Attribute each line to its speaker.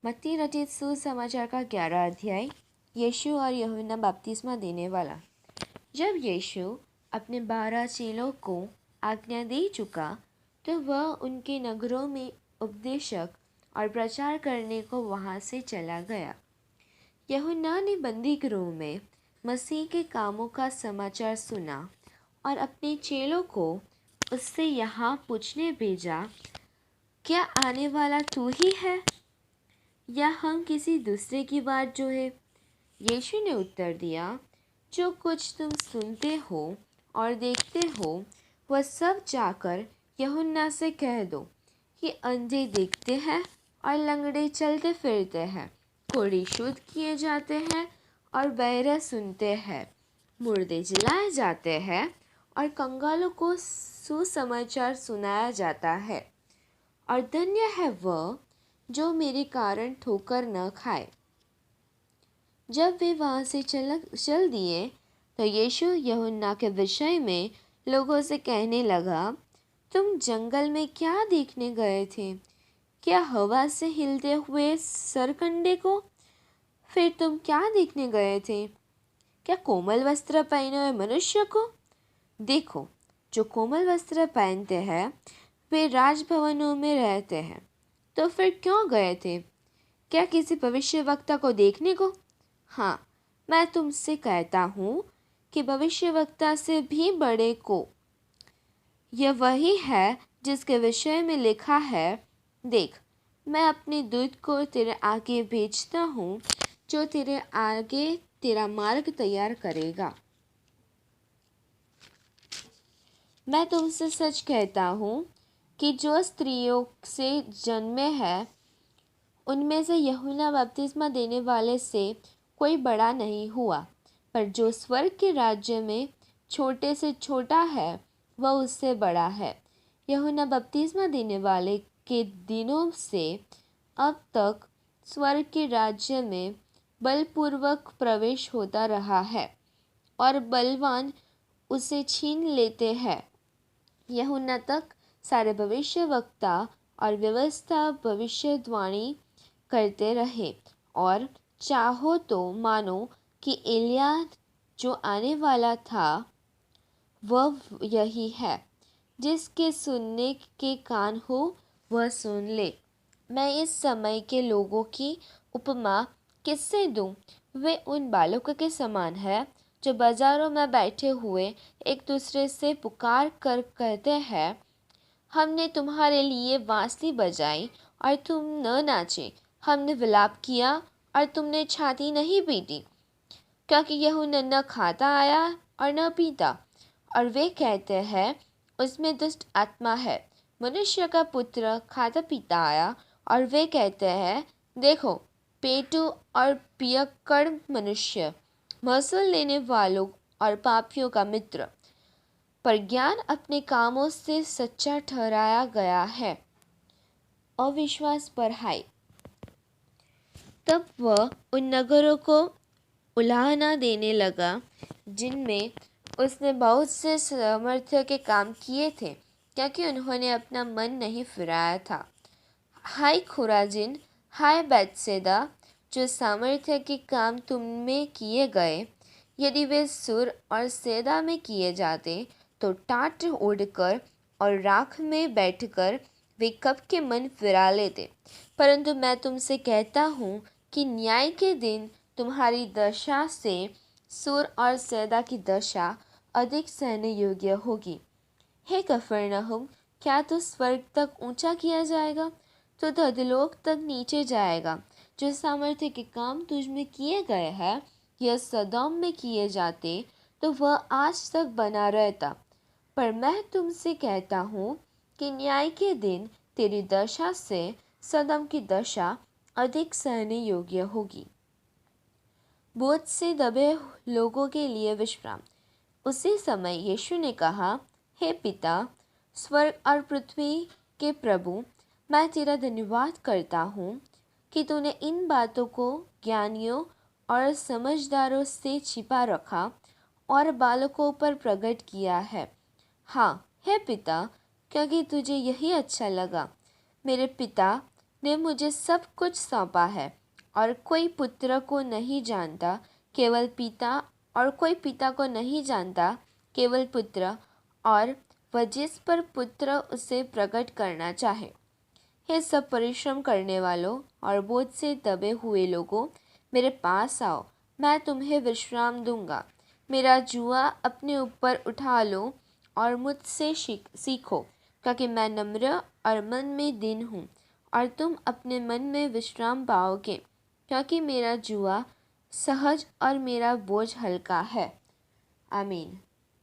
Speaker 1: मत्ती रचित सुसमाचार का 11 अध्याय। यीशु और यूहन्ना बपतिस्मा देने वाला। जब यीशु अपने 12 चेलों को आज्ञा दे चुका तो वह उनके नगरों में उपदेशक और प्रचार करने को वहां से चला गया। यूहन्ना ने बंदी गृह में मसीह के कामों का समाचार सुना और अपने चेलों को उससे यहाँ पूछने भेजा, क्या आने वाला तू ही है या हम किसी दूसरे की बात जो है? यीशु ने उत्तर दिया, जो कुछ तुम सुनते हो और देखते हो वह सब जाकर यूहन्ना से कह दो कि अंधे देखते हैं और लंगड़े चलते फिरते हैं, कोढ़ी शुद्ध किए जाते हैं और बहरे सुनते हैं, मुर्दे जिलाए जाते हैं और कंगालों को सुसमाचार सुनाया जाता है। और धन्य है वह जो मेरे कारण ठोकर न खाए। जब वे वहां से चल दिए तो यीशु यूहन्ना के विषय में लोगों से कहने लगा, तुम जंगल में क्या देखने गए थे? क्या हवा से हिलते हुए सरकंडे को? फिर तुम क्या देखने गए थे? क्या कोमल वस्त्र पहने हुए मनुष्य को? देखो, जो कोमल वस्त्र पहनते हैं वे राजभवनों में रहते हैं। तो फिर क्यों गए थे? क्या किसी भविष्यवक्ता को देखने को? हाँ, मैं तुमसे कहता हूँ कि भविष्यवक्ता से भी बड़े को। यह वही है जिसके विषय में लिखा है, देख, मैं अपने दूत को तेरे आगे भेजता हूँ जो तेरे आगे तेरा मार्ग तैयार करेगा। मैं तुमसे सच कहता हूँ कि जो स्त्रियों से जन्मे हैं उनमें से यूहन्ना बपतिस्मा देने वाले से कोई बड़ा नहीं हुआ, पर जो स्वर्ग के राज्य में छोटे से छोटा है वह उससे बड़ा है। यूहन्ना बपतिस्मा देने वाले के दिनों से अब तक स्वर्ग के राज्य में बलपूर्वक प्रवेश होता रहा है और बलवान उसे छीन लेते हैं। यूहन्ना तक सारे भविष्यवक्ता और व्यवस्था भविष्यवाणी करते रहे, और चाहो तो मानो कि एलिया जो आने वाला था वह यही है। जिसके सुनने के कान हो वह सुन ले। मैं इस समय के लोगों की उपमा किससे दूं? वे उन बालकों के समान है जो बाजारों में बैठे हुए एक दूसरे से पुकार कर कहते हैं, हमने तुम्हारे लिए बांसुरी बजाई और तुम न नाचे, हमने विलाप किया और तुमने छाती नहीं पीटी। क्योंकि यूहन्ना न खाता आया और न पीता, और वे कहते हैं उसमें दुष्ट आत्मा है। मनुष्य का पुत्र खाता पीता आया और वे कहते हैं, देखो, पेटू और पियक्कड़ मनुष्य, महसूल लेने वालों और पापियों का मित्र। पर ज्ञान अपने कामों से सच्चा ठहराया गया है। अविश्वास पर हाय। तब वह उन नगरों को उलाहना देने लगा जिनमें उसने बहुत से सामर्थ्य के काम किए थे, क्योंकि उन्होंने अपना मन नहीं फिराया था। हाय खुराजिन, हाय बैतसैदा, जो सामर्थ्य के काम तुम में किए गए, यदि वे सुर और सैदा में किए जाते तो टाट उड़कर और राख में बैठकर वे कब के मन फिरा लेते। परंतु मैं तुमसे कहता हूँ कि न्याय के दिन तुम्हारी दशा से सुर और सैदा की दशा अधिक सहने योग्य होगी। हे कफरनहुम, क्या तो स्वर्ग तक ऊंचा किया जाएगा तो अधोलोक तक नीचे जाएगा। जो सामर्थ्य के काम तुझ में किए गए हैं यह सदोम में किए जाते तो वह आज तक बना रहता। पर मैं तुमसे कहता हूँ कि न्याय के दिन तेरी दशा से सदोम की दशा अधिक सहने योग्य होगी। बोझ से दबे लोगों के लिए विश्राम। उसी समय यीशु ने कहा, हे पिता, स्वर्ग और पृथ्वी के प्रभु, मैं तेरा धन्यवाद करता हूँ कि तूने इन बातों को ज्ञानियों और समझदारों से छिपा रखा और बालकों पर प्रकट किया है। हाँ, हे पिता, क्योंकि तुझे यही अच्छा लगा। मेरे पिता, ने मुझे सब कुछ सौंपा है, और कोई पुत्र को नहीं जानता केवल पिता, और कोई पिता को नहीं जानता केवल पुत्र, और वह जिस पर पुत्र उसे प्रकट करना चाहे। हे सब परिश्रम करने वालों और बोझ से दबे हुए लोगों, मेरे पास आओ, मैं तुम्हें विश्राम दूंगा। मेरा जुआ अपने ऊपर उठा लो और मुझसे सीखो, क्योंकि मैं नम्र और मन में दीन हूँ, और तुम अपने मन में विश्राम पाओगे, क्योंकि मेरा जुआ सहज और मेरा बोझ हल्का है। आमीन।